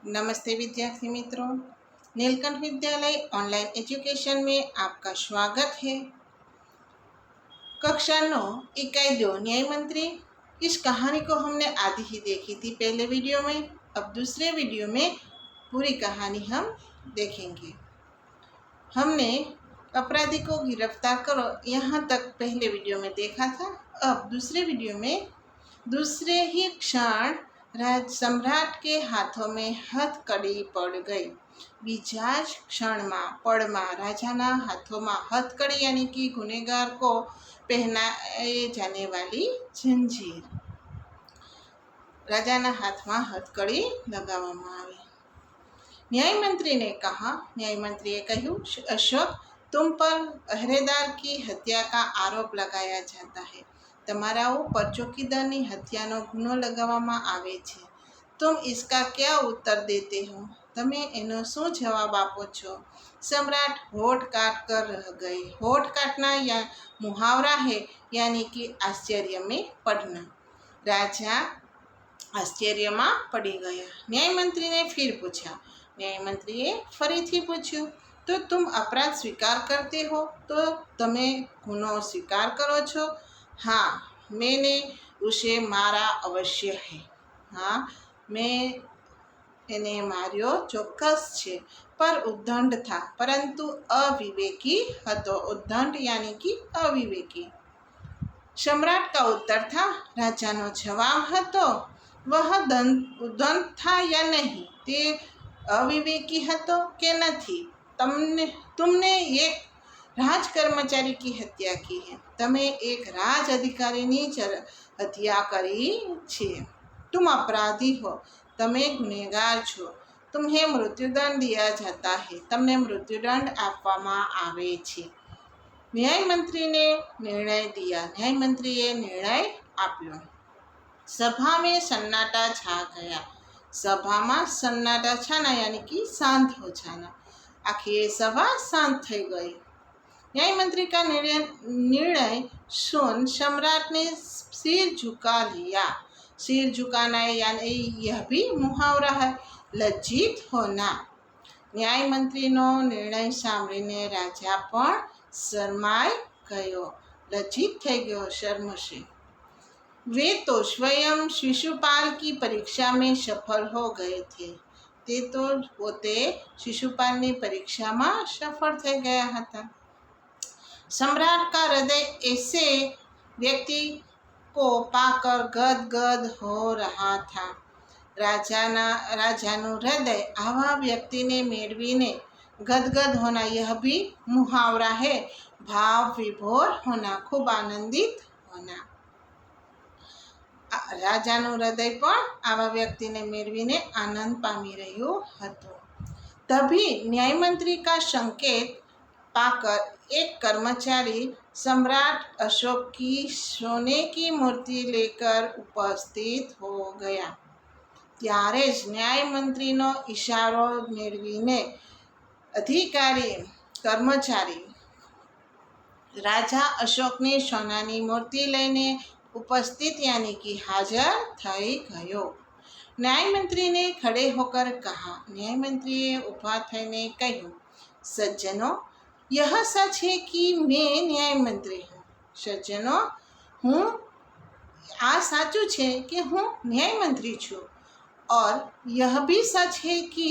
नमस्ते विद्यार्थी मित्रों, नीलकंठ विद्यालय ऑनलाइन एजुकेशन में आपका स्वागत है। कक्षा 9 इकाई 2 न्याय मंत्री। इस कहानी को हमने आधी ही देखी थी पहले वीडियो में। अब दूसरे वीडियो में पूरी कहानी हम देखेंगे। हमने अपराधी को गिरफ्तार करो यहाँ तक पहले वीडियो में देखा था। अब दूसरे वीडियो में दूसरे ही क्षण सम्राट के हाथों में हथकड़ी पड़ गई। बीजा ज क्षणમાં પળમાં રાજાના હાથોમાં હથકડી यानी कि गुनेगार को पहनाए जाने वाली जंजीर। राजाना हाथ में हथकड़ी लगावामां आवी। न्याय मंत्री ने कहा, न्याय मंत्री ने कहूँ, अशोक, तुम पर पहरेदार की हत्या का आरोप लगाया जाता है। તમારા ઉપર ચોકીદારની હત્યાનો ગુનો લગાવવામાં આવે છે। तुम इसका क्या उत्तर देते हो? તમે એનો શું જવાબ આપો છો? सम्राट होठ काट कर रह गए। होठ काटना या मुहावरा है, यानी कि आश्चर्य में पड़ना। राजा आश्चर्य में पड़ी गया। न्याय मंत्री ने फिर पूछा। न्याय मंत्री फरीथी पूछ्યું, तो तुम अपराध स्वीकार करते हो? तो તમે ગુનો સ્વીકાર કરો છો? हाँ, मैंने उसे मारा अवश्य है। हाँ, मैं એને માર્યો ચોક્કસ છે, पर उद्दंड था, परंतु अविवेकी હતો। उद्दंड यानी कि अविवेकी। सम्राट का उत्तर था, राजानो जवाब હતો, वह उद्दंड था या नहीं, તે अविवेकी હતો કે નથી। तुमने एक राज कर्मचारी की हत्या की है। तमे एक राज अधिकारी हत्या करी छे। तुम अपराधी हो, तमे गुनेगार छो। तुम्हें मृत्युदंड दिया जाता है। तमने मृत्युदंड आपवामां आवे छे। न्याय मंत्री ने निर्णय दिया। न्याय मंत्री निर्णय आप्यो। सभा में सन्नाटा छा गया। सभा में सन्नाटा छाना यानी कि शांत हो जाना। आखिर ये सभा शांत थई गई। न्याय मंत्री का निर्णय सुन सम्राट ने सिर झुका लिया। सिर झुकाना यानी यह भी मुहावरा है, लज्जित होना। न्याय मंत्री नो निर्णय सांभळीने राजा पण शरमाई गयो, लज्जित थई गयो, शर्मशे। वे तो स्वयं शिशुपाल की परीक्षा में सफल हो गए थे। ते तो पोते शिशुपालनी परीक्षा में सफल थई गया हता। सम्राट का हृदय ऐसे व्यक्ति को पाकर गदगद हो रहा था। राजानु हृदय आवा व्यक्ति ने मेळवीने गदगद होना, यह भी मुहावरा है, भाव विभोर होना, खूब आनंदित होना। राजानु हृदय पण आवा व्यक्ति ने मेळवीने आनंद पामी रह्यो हतो। तभी न्याय मंत्री का संकेत पाकर एक कर्मचारी सम्राट अशोक की सोने की मूर्ति लेकर उपस्थित हो गया। त्यारे ज न्याय मंत्री नो इशारो मेळवीने अधिकारी कर्मचारी राजा अशोकनी सोनानी मूर्ति लईने उपस्थित यानी कि हाजर थई गयो। न्याय मंत्री ने खड़े होकर कहा। न्याय मंत्री उभा थईने कह्યું, सज्जनों, यह सच है कि मैं न्याय मंत्री हूँ। सज्जनों, हूँ आ साचू छे कि हूँ न्याय मंत्री छूँ। और यह भी सच है कि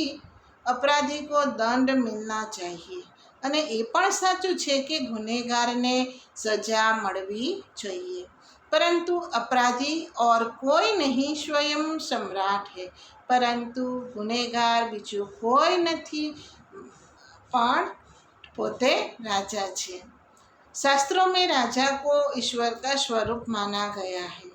अपराधी को दंड मिलना चाहिए। અને એ પણ સાચું છે કે ગુનેગારને સજા મળવી જોઈએ। परंतु अपराधी और कोई नहीं, स्वयं सम्राट है। परंतु गुनेगार बीजू कोई नहीं, पण पोते राजा छे। शास्त्रों में राजा को ईश्वर का स्वरूप माना गया है।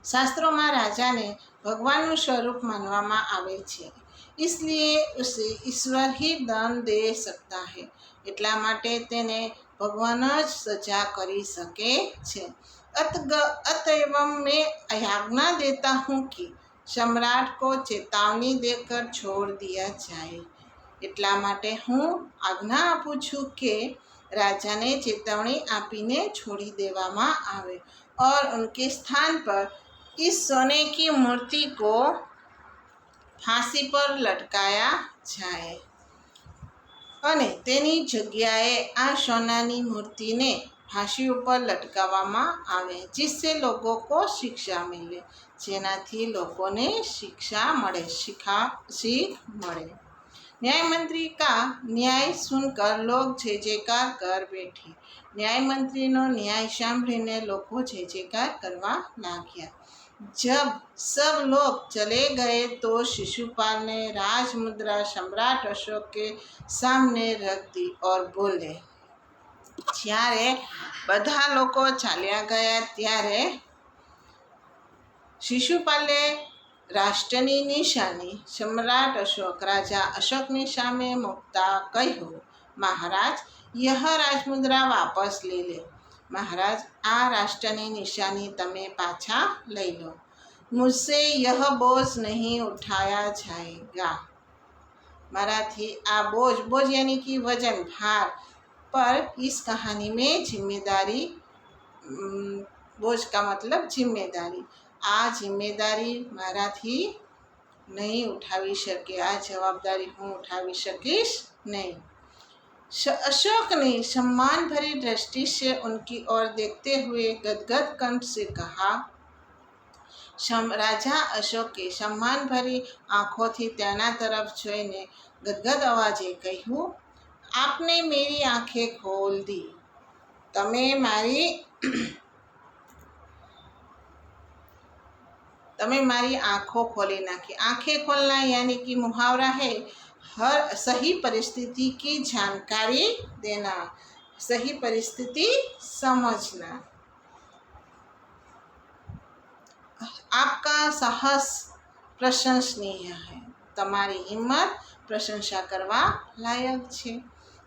शास्त्रों में राजा ने भगवान स्वरूप मानवामां आवे छे, इसलिए उसे ईश्वर ही दंड दे सकता है। એટલા માટે તેને ભગવાન જ સજા કરી શકે છે। अतएव मैं आज्ञा देता हूँ कि सम्राट को चेतावनी देकर छोड़ दिया जाए। એટલા માટે હું આજ્ઞા આપું છું કે રાજાને ચેતવણી આપીને છોડી દેવામાં આવે और उनके स्थान पर इस सोने की मूर्ति को फांसी पर लटकाया जाए અને તેની જગ્યાએ આ સોનાની મૂર્તિને फांसी ઉપર લટકાવવામાં આવે, जिससे लोगों को शिक्षा मिले, જેનાથી લોકોને શિક્ષા મળે, सीख મળે। न्याय मंत्री का न्याय सुनकर लोग जय जयकार कर बैठे। न्याय मंत्री नो न्याय सांभळीने लोगों जय जयकार करवा लाग्या। जब सब लोग चले गए तो शिशुपाल ने राजमुद्रा सम्राट अशोक के सामने रख दी और बोले। જ્યારે બધા લોકો ચાલ્યા ગયા ત્યારે શિશુપાલે રાષ્ટ્રની નિશાની સમ્રાટ અશોક રાજા અશોકની સામે મૂકતા કહ્યું, મહારાજ, यह राजमुद्रा वापस ले ले। महाराज, आ राष्ट्રની નિશાની તમે પાછા લઈ લો। मुझसे यह बोझ नहीं उठाया जाएगा। माराथी आ बोझ यानी कि वजन, भार, पर इस कहानी में जिम्मेदारी, बोझ का मतलब जिम्मेदारी, आ जिम्मेदारी माराथी नहीं उठावी शके, आ जवाबदारी हूँ उठावी शकीश नहीं। अशोक ने सम्मान भरी दृष्टि से उनकी ओर देखते हुए गदगद कंठ से कहा। राजा अशोके सम्मान भरी आँखों थी तेना तरफ जोईने गदगद अवाजे कहूँ, आपने मेरी आँखें खोल दी। तमे मारी आँखों खोली नाखी। आँखें खोलना यानी कि मुहावरा है हर सही परिस्थिति की जानकारी देना, सही परिस्थिति समझना। आपका साहस प्रशंसनीय है, तमारी हिम्मत प्रशंसा करवा लायक छे।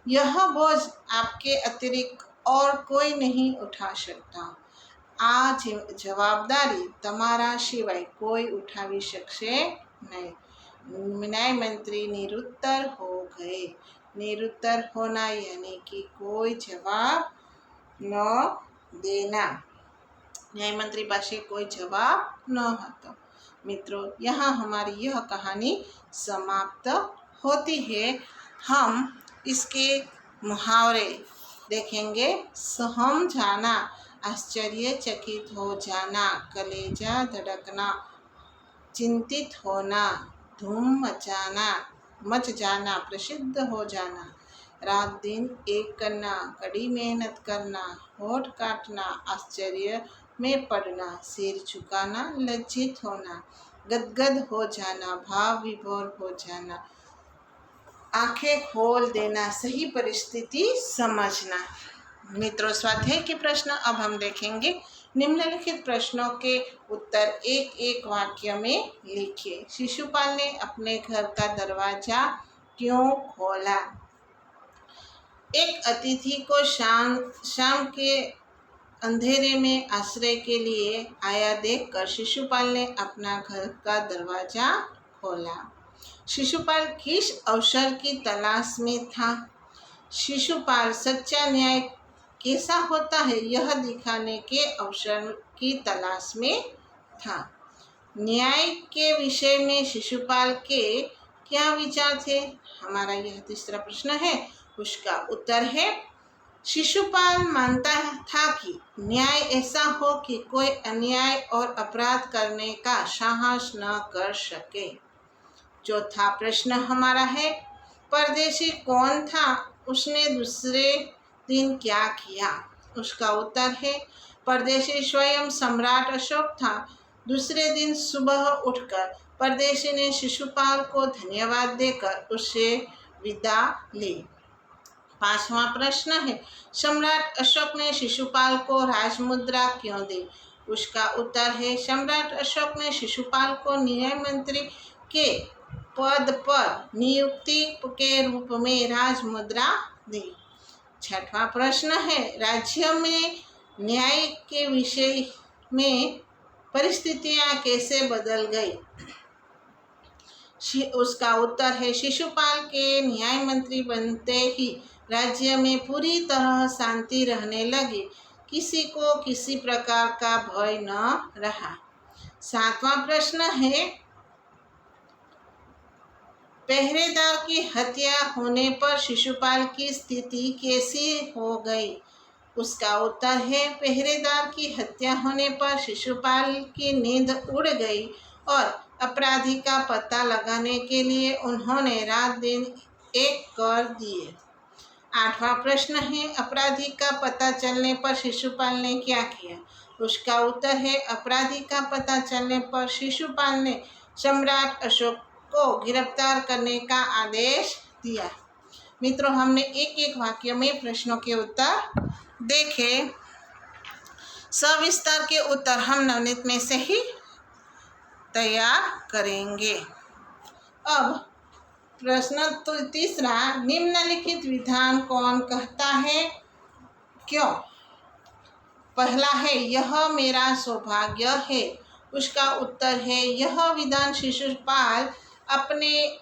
यह बोझ आपके अतिरिक्त और कोई नहीं उठा सकता। आ जवाबदारी तमारा सिवाय कोई उठावी शकशे नहीं। न्याय मंत्री निरुत्तर हो गए। निरुत्तर होना यानी कि कोई जवाब न देना। न्याय मंत्री पास कोई जवाब न હતો। मित्रों, यहाँ हमारी यह कहानी समाप्त होती है। हम इसके मुहावरे देखेंगे। सहम जाना, आश्चर्यचकित हो जाना, कलेजा धड़कना, चिंतित होना, धूम मच जाना, प्रसिद्ध हो जाना, रात दिन एक करना, कड़ी मेहनत करना, होठ काटना, आश्चर्य में पड़ना, सिर झुकाना, लज्जित होना, गदगद हो जाना, भाव विभोर हो जाना, आंखें खोल देना, सही परिस्थिति समझना। मित्रों, स्वाध्याय के प्रश्न अब हम देखेंगे। निम्नलिखित प्रश्नों के उत्तर एक एक वाक्य में लिखिए। शिशुपाल ने अपने घर का दरवाजा क्यों खोला? एक अतिथि को शाम के अंधेरे में आश्रय के लिए आया देखकर शिशुपाल ने अपना घर का दरवाजा खोला। शिशुपाल किस अवसर की तलाश में था? शिशुपाल सच्चा न्याय कैसा होता है यह दिखाने के अवसर की तलाश में था। न्याय के विषय में शिशुपाल के क्या विचार थे? हमारा यह तीसरा प्रश्न है, उसका उत्तर है शिशुपाल मानता था कि न्याय ऐसा हो कि कोई अन्याय और अपराध करने का साहस न कर सके। चौथा प्रश्न हमारा है, परदेशी कौन था? उसने दूसरे दिन क्या किया? उसका उत्तर है परदेशी स्वयं सम्राट अशोक था। दूसरे दिन सुबह उठकर परदेशी ने शिशुपाल को धन्यवाद देकर उससे विदा ली। पांचवा प्रश्न है, सम्राट अशोक ने शिशुपाल को राजमुद्रा क्यों दी? उसका उत्तर है सम्राट अशोक ने शिशुपाल को न्याय मंत्री के पद पर नियुक्ति के रूप में राजमुद्रा दी। छठवां प्रश्न है, राज्य में न्याय के विषय में परिस्थितियां कैसे बदल गई? उसका उत्तर है शिशुपाल के न्याय मंत्री बनते ही राज्य में पूरी तरह शांति रहने लगी, किसी को किसी प्रकार का भय न रहा। सातवां प्रश्न है, पहरेदार की हत्या होने पर शिशुपाल की स्थिति कैसी हो गई? उसका उत्तर है, पहरेदार की हत्या होने पर शिशुपाल की नींद उड़ गई और अपराधी का पता लगाने के लिए उन्होंने रात दिन एक कर दिए। 8वां प्रश्न है, अपराधी का पता चलने पर शिशुपाल ने क्या किया? उसका उत्तर है, अपराधी का पता चलने पर शिशुपाल ने सम्राट अशोक को गिरफ्तार करने का आदेश दिया। मित्रों, हमने एक एक वाक्य में प्रश्नों के उत्तर देखे। सविस्तार के उत्तर हम नवनीत में से ही तैयार करेंगे। अब प्रश्न तो तीसरा, निम्नलिखित विधान कौन कहता है, क्यों? पहला है, यह मेरा सौभाग्य है। उसका उत्तर है, यह विधान शिशुपाल अपने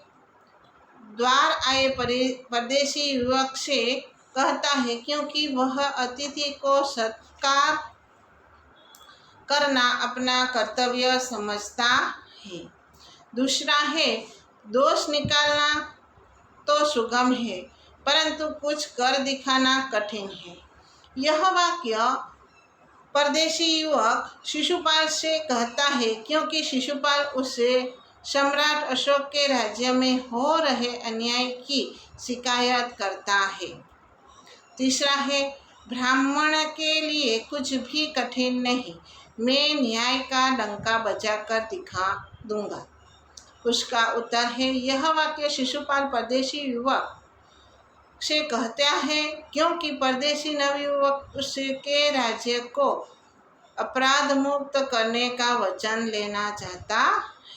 द्वार आए परदेशी युवक से कहता है क्योंकि वह अतिथि को सत्कार करना अपना कर्तव्य समझता है। दूसरा है, दोष निकालना तो सुगम है परंतु कुछ कर दिखाना कठिन है। यह वाक्य परदेशी युवक शिशुपाल से कहता है क्योंकि शिशुपाल उसे सम्राट अशोक के राज्य में हो रहे अन्याय की शिकायत करता है। तीसरा है, ब्राह्मण के लिए कुछ भी कठिन नहीं, मैं न्याय का डंका बजाकर दिखा दूंगा। उसका उत्तर है, यह वाक्य शिशुपाल परदेशी युवक से कहता है क्योंकि परदेशी नवयुवक उसके राज्य को अपराध मुक्त करने का वचन लेना चाहता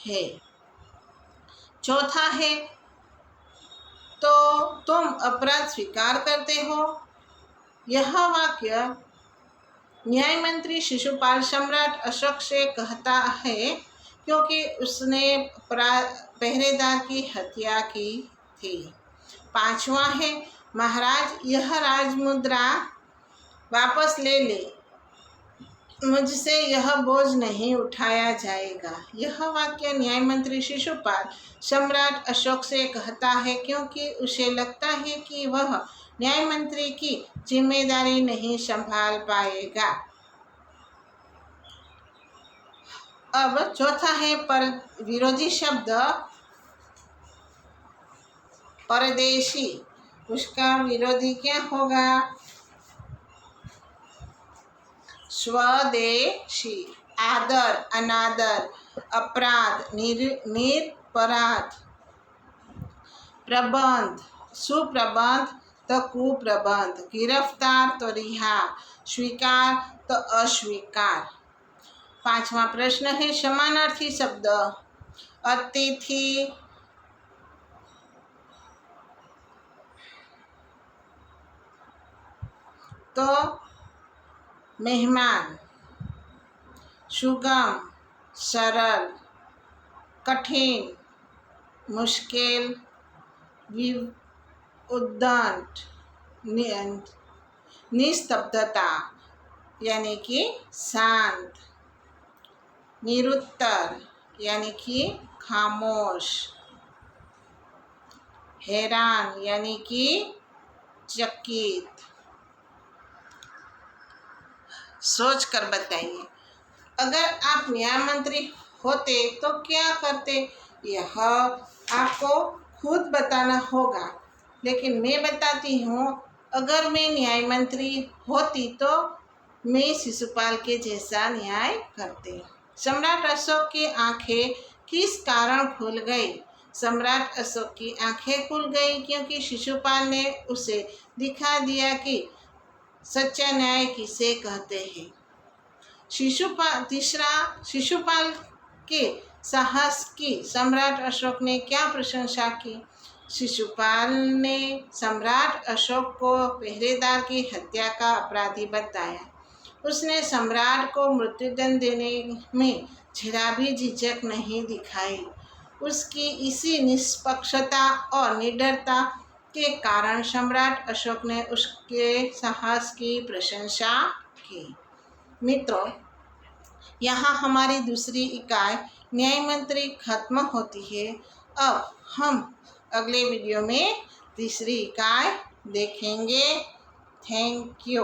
है। चौथा है, तो तुम अपराध स्वीकार करते हो। यह वाक्य न्याय मंत्री शिशुपाल सम्राट अशोक से कहता है क्योंकि उसने पहरेदार की हत्या की थी। 5वां है, महाराज यह राजमुद्रा वापस ले ले, मुझसे यह बोझ नहीं उठाया जाएगा। यह वाक्य न्याय मंत्री शिशुपाल सम्राट अशोक से कहता है क्योंकि उसे लगता है कि वह न्याय मंत्री की जिम्मेदारी नहीं संभाल पाएगा। अब चौथा है, पर विरोधी शब्द परदेशी, उसका विरोधी क्या होगा? स्वदेशी। आदर, अनादर, अपराध, निरपराध, प्रबंध, सुप्रबंध तो कुप्रबंध, गिरफ्तार तो रिहा, स्वीकार तो अस्वीकार। 5वां प्रश्न है, समानार्थी शब्द अतिथि, तो मेहमान, सुगम, सरल, कठिन, मुश्किल, उद्दंड, निस्तब्धता यानी कि शांत, निरुत्तर यानी कि खामोश, हैरान यानी कि चकित। सोच कर बताइए, अगर आप न्याय मंत्री होते तो क्या करते? यह आपको खुद बताना होगा, लेकिन मैं बताती हूँ, अगर मैं न्याय मंत्री होती तो मैं शिशुपाल के जैसा न्याय करते। सम्राट अशोक की आंखें किस कारण खुल गई? सम्राट अशोक की आंखें खुल गई क्योंकि शिशुपाल ने उसे दिखा दिया कि सच्चा न्याय किसे कहते हैं। शिशुपाल के साहस की सम्राट अशोक ने क्या प्रशंसा की? शिशुपाल ने सम्राट अशोक को पहरेदार की हत्या का अपराधी बताया। उसने सम्राट को मृत्युदंड देने में जरा भी झिझक नहीं दिखाई। उसकी इसी निष्पक्षता और निडरता के कारण सम्राट अशोक ने उसके साहस की प्रशंसा की। मित्रों, यहाँ हमारी दूसरी इकाई न्याय मंत्री खत्म होती है। अब हम अगले वीडियो में तीसरी इकाई देखेंगे। Thank you.